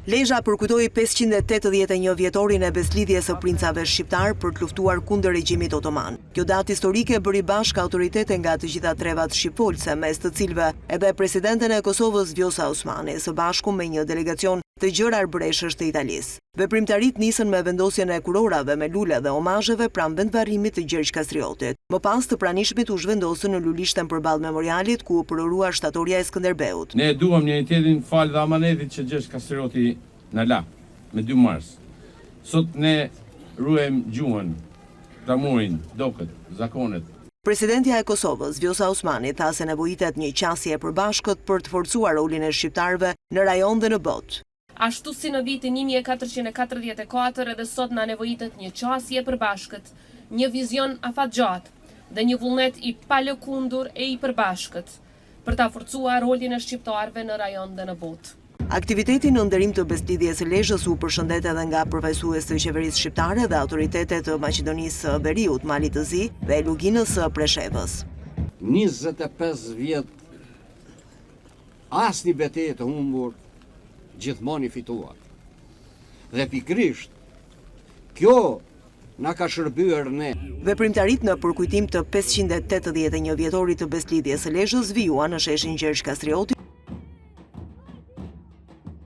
Lezhë përkujtoi 581 vjetorin e beslidhjes së princave shqiptar për të luftuar kundër regjimit otoman. Kjo datë historike bëri bashkë autoritete nga të gjitha trevat shqipfolse, mes të cilëve edhe presidenten e Kosovës Vjosa Osmani, së bashku me një delegacion të gjërë arbëreshësh të Italisë. Veprimtarit nisën me vendosjen e kurorave me lule dhe omazheve pranë vendvarrimit të Gjergj Kastriotit. Më pas të pranishmit u zhvendosën në lulishten përballë memorialit ku u përorua shtatorja e Skënderbeut. Ne duam njëri tjetrin fal dhe amanetit që Gjergj Kastrioti na la me 2 mars. Sot ne ruajmë gjuhën, flamurin, dokët, zakonet. Presidentja e Kosovës, Vjosa Osmani, tha se nevojitet një qasje e përbashkët për të forcuar rolin e shqiptarëve në rajon dhe në botë. Ashtu si në vitin 1444 edhe sot na nevojitet një qasje e përbashkët, një vizion afatgjatë dhe një vullnet i palëkundur e i përbashkët për ta forcuar rolin e shqiptarëve në rajon dhe në botë. Aktiviteti në nderim të beslidhjes së Lezhës u përshëndet edhe nga përfaqësues të qeverisë shqiptare dhe autoritetet të Maqedonisë së Veriut, Malit të Zi dhe Luginës së Preshevës. 25 vjet asnjë betejë të humbur, gjithmonë i fituar. Dhe pikërisht kjo na ka shërbyer ne. Veprimtarit në përkujtim të 581 vjetorit të beslidhjes së Lezhës vijuan në sheshin Gjergj Kastrioti